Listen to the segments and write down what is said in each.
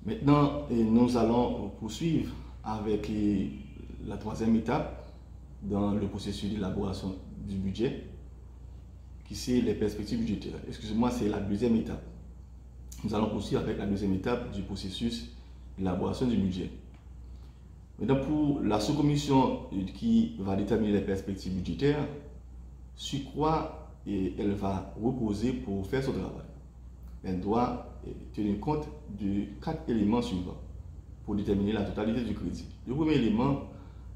Maintenant, nous allons poursuivre avec la troisième étape dans le processus d'élaboration du budget, qui c'est les perspectives budgétaires. Excusez-moi, c'est la deuxième étape. Nous allons poursuivre avec la deuxième étape du processus d'élaboration du budget. Maintenant, pour la sous-commission qui va déterminer les perspectives budgétaires, sur quoi elle va reposer pour faire son travail? Elle doit tenir compte de 4 éléments suivants pour déterminer la totalité du crédit. Le premier élément,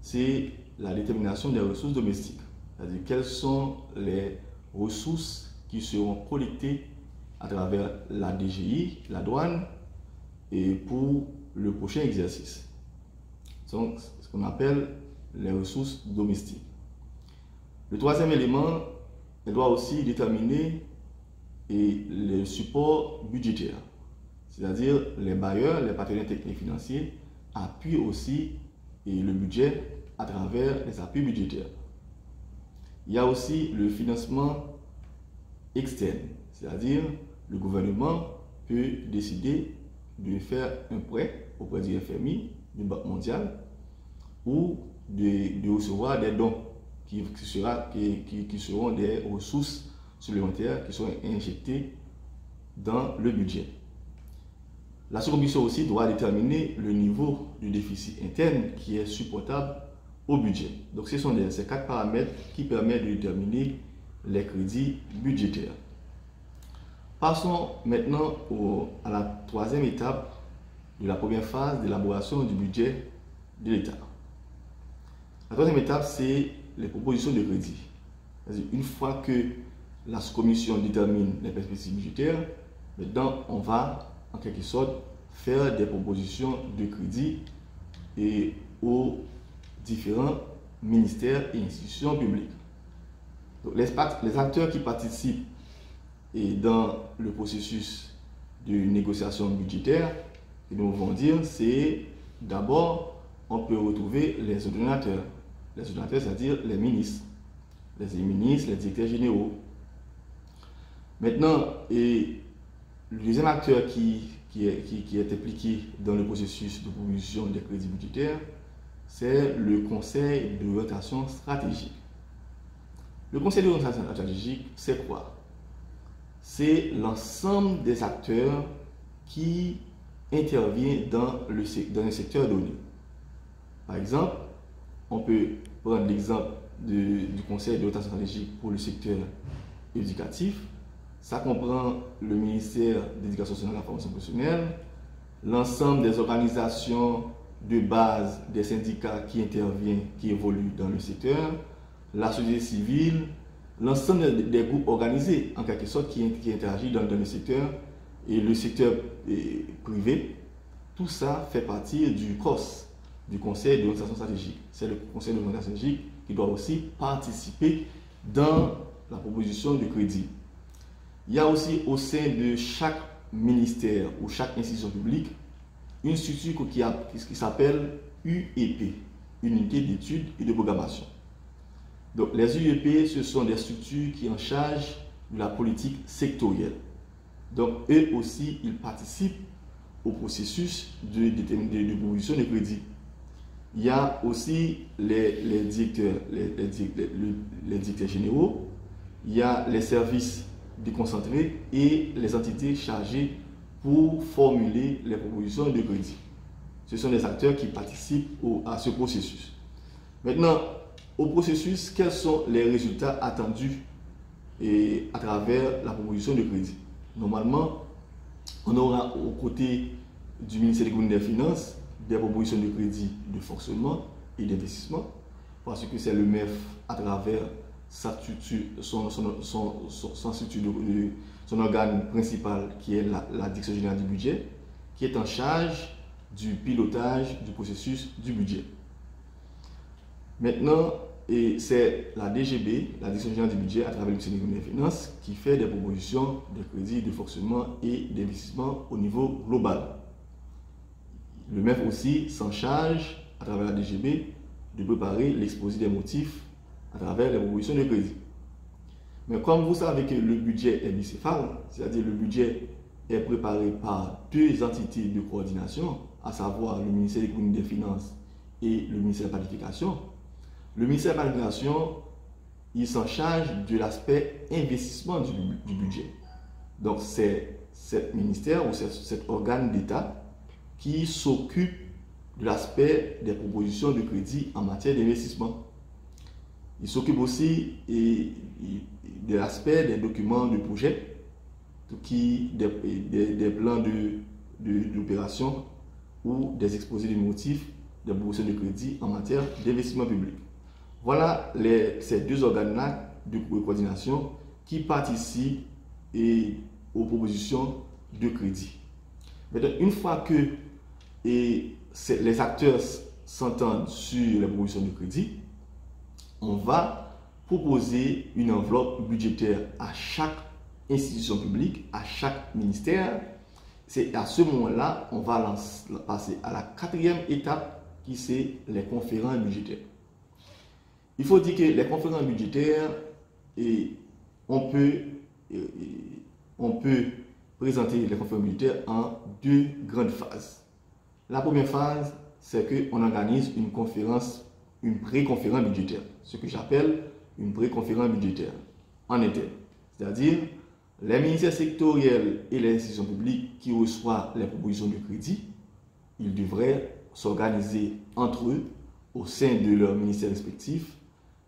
c'est la détermination des ressources domestiques, c'est-à-dire quelles sont les ressources qui seront collectées à travers la DGI, la douane, et pour le prochain exercice. Donc, ce qu'on appelle les ressources domestiques. Le troisième élément, elle doit aussi déterminer le support budgétaire, c'est-à-dire les bailleurs, les partenaires techniques financiers appuient aussi le budget à travers les appuis budgétaires. Il y a aussi le financement externe, c'est-à-dire le gouvernement peut décider de faire un prêt auprès du FMI, du Banque mondiale, ou de recevoir des dons qui seront des ressources supplémentaires qui seront injectées dans le budget. La sous-commission aussi doit déterminer le niveau du déficit interne qui est supportable au budget. Donc ce sont ces 4 paramètres qui permettent de déterminer les crédits budgétaires. Passons maintenant à la troisième étape de la première phase d'élaboration du budget de l'État. La troisième étape, c'est les propositions de crédit. C'est-à-dire, une fois que la sous-commission détermine les perspectives budgétaires, maintenant on va en quelque sorte faire des propositions de crédit aux différents ministères et institutions publiques. Donc, les acteurs qui participent dans le processus de négociation budgétaire, nous vont dire, c'est d'abord, on peut retrouver les ordonnateurs. Les ordonnateurs, c'est-à-dire les ministres, les directeurs généraux. Maintenant, le deuxième acteur qui est impliqué dans le processus de proposition des crédits budgétaires, c'est le Conseil d'orientation stratégique. Le Conseil d'orientation stratégique, c'est quoi? C'est l'ensemble des acteurs qui interviennent dans un secteur donné. Par exemple, on peut prendre l'exemple du Conseil d'orientation stratégique pour le secteur éducatif. Ça comprend le ministère de l'Éducation nationale et de la formation professionnelle, l'ensemble des organisations de base des syndicats qui interviennent, qui évoluent dans le secteur, la société civile, l'ensemble des groupes organisés en quelque sorte qui interagissent dans le secteur et le secteur privé. Tout ça fait partie du COS, du Conseil d'orientation stratégique. C'est le Conseil d'orientation stratégique qui doit aussi participer dans la proposition de crédit. Il y a aussi au sein de chaque ministère ou chaque institution publique une structure qui s'appelle UEP, Unité d'études et de programmation. Donc les UEP, ce sont des structures qui sont en charge de la politique sectorielle. Donc eux aussi, ils participent au processus de proposition de crédit. Il y a aussi les directeurs généraux, il y a les services déconcentrés et les entités chargées pour formuler les propositions de crédit. Ce sont des acteurs qui participent à ce processus. Maintenant, au processus, quels sont les résultats attendus à travers la proposition de crédit? Normalement, on aura aux côtés du ministère de l'économie et des finances des propositions de crédit de fonctionnement et d'investissement, parce que c'est le MEF à travers son organe principal qui est la Direction générale du budget, qui est en charge du pilotage du processus du budget. Maintenant, c'est la DGB, la Direction générale du budget, à travers le ministère de l'économie et des finances, qui fait des propositions de crédit de fonctionnement et d'investissement au niveau global. Le MEF aussi s'en charge, à travers la DGB, de préparer l'exposé des motifs à travers les propositions de crédit. Mais comme vous savez que le budget est bicéphale, c'est-à-dire le budget est préparé par deux entités de coordination, à savoir le ministère de l'économie et des finances et le ministère de la planification. Le ministère de la planification, il s'en charge de l'aspect investissement du budget. Donc c'est cet ministère ou cet organe d'État qui s'occupe de l'aspect des propositions de crédit en matière d'investissement. Il s'occupe aussi de l'aspect des documents de projet, des plans d'opération ou des exposés de motifs des propositions de crédit en matière d'investissement public. Voilà ces deux organes-là de coordination qui participent aux propositions de crédit. Maintenant, une fois que les acteurs s'entendent sur les propositions de crédit, on va proposer une enveloppe budgétaire à chaque institution publique, à chaque ministère. C'est à ce moment-là, on va passer à la quatrième étape qui c'est les conférences budgétaires. Il faut dire que les conférences budgétaires, on peut présenter les conférences budgétaires en deux grandes phases. La première phase, c'est qu'on organise une pré-conférence budgétaire, ce que j'appelle une pré-conférence budgétaire en interne. C'est-à-dire, les ministères sectoriels et les institutions publiques qui reçoivent les propositions de crédit, ils devraient s'organiser entre eux au sein de leurs ministères respectifs,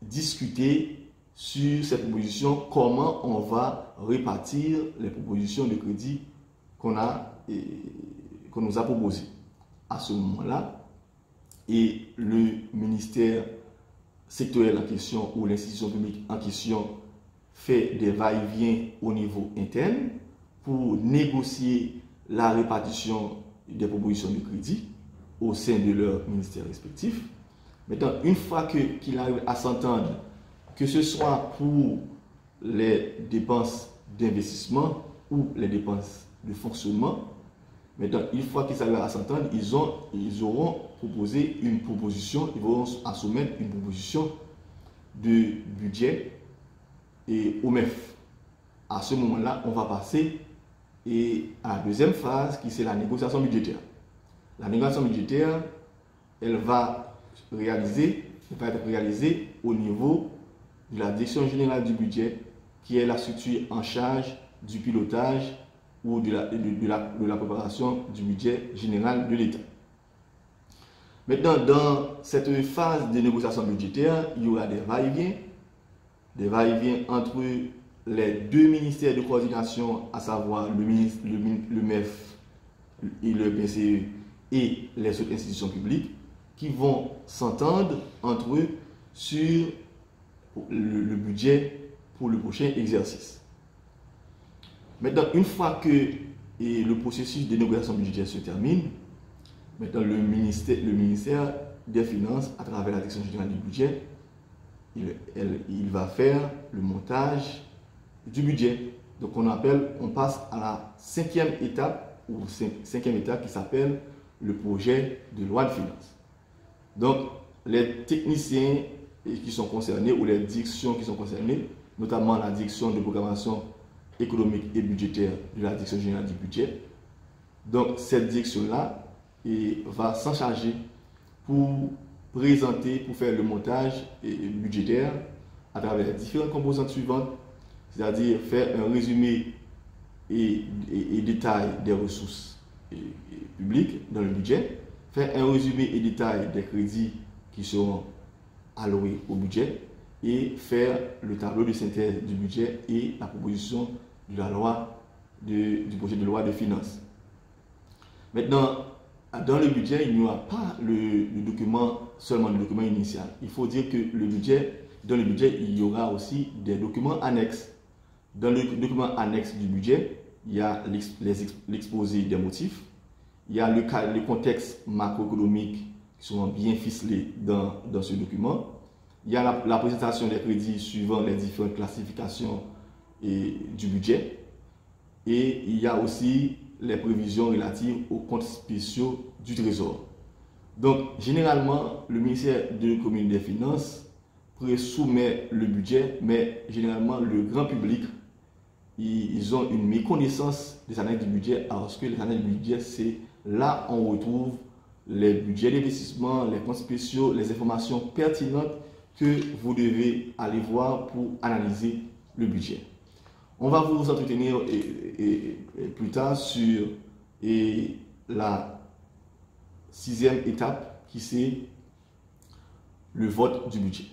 discuter sur ces propositions, comment on va répartir les propositions de crédit qu'on nous a proposées. À ce moment-là, et le ministère sectoriel en question ou l'institution publique en question fait des va-et-vient au niveau interne pour négocier la répartition des propositions de crédit au sein de leurs ministères respectifs. Maintenant, une fois qu'il arrive à s'entendre, que ce soit pour les dépenses d'investissement ou les dépenses de fonctionnement, maintenant, une fois qu'ils arrivent à s'entendre, ils auront proposé une proposition, ils vont soumettre une proposition de budget au MEF. À ce moment-là, on va passer à la deuxième phase qui c'est la négociation budgétaire. La négociation budgétaire, elle va être réalisée au niveau de la direction générale du budget, qui est la structure en charge du pilotage ou de la préparation du budget général de l'État. Maintenant, dans cette phase de négociation budgétaire, il y aura des va-et-vient entre les deux ministères de coordination, à savoir le MEF et le PCE et les autres institutions publiques, qui vont s'entendre entre eux sur le budget pour le prochain exercice. Maintenant, une fois que le processus de négociation budgétaire se termine, maintenant le ministère des Finances, à travers la direction générale du budget, il va faire le montage du budget. Donc on passe à la cinquième étape qui s'appelle le projet de loi de finances. Donc les techniciens qui sont concernés ou les directions qui sont concernées, notamment la direction de programmation économique et budgétaire de la direction générale du budget. Donc cette direction-là va s'en charger pour présenter, pour faire le montage budgétaire à travers les différentes composantes suivantes, c'est-à-dire faire un résumé et détail des ressources publiques dans le budget, faire un résumé et détail des crédits qui seront alloués au budget et faire le tableau de synthèse du budget et la proposition de la loi du projet de loi de finances. Maintenant, dans le budget, il n'y aura pas seulement le document initial. Il faut dire que dans le budget, il y aura aussi des documents annexes. Dans le document annexe du budget, il y a l'exposé des motifs, il y a le contexte macroéconomique qui sont bien ficelés dans ce document, il y a la présentation des crédits suivant les différentes classifications du budget, et il y a aussi les prévisions relatives aux comptes spéciaux du Trésor. Donc, généralement, le ministère de l'économie et des finances soumet le budget, mais généralement, le grand public, ils ont une méconnaissance des analyses du budget, parce que les analyses du budget, c'est là où on retrouve les budgets d'investissement, les comptes spéciaux, les informations pertinentes que vous devez aller voir pour analyser le budget. On va vous entretenir plus tard sur la 6e étape qui c'est le vote du budget.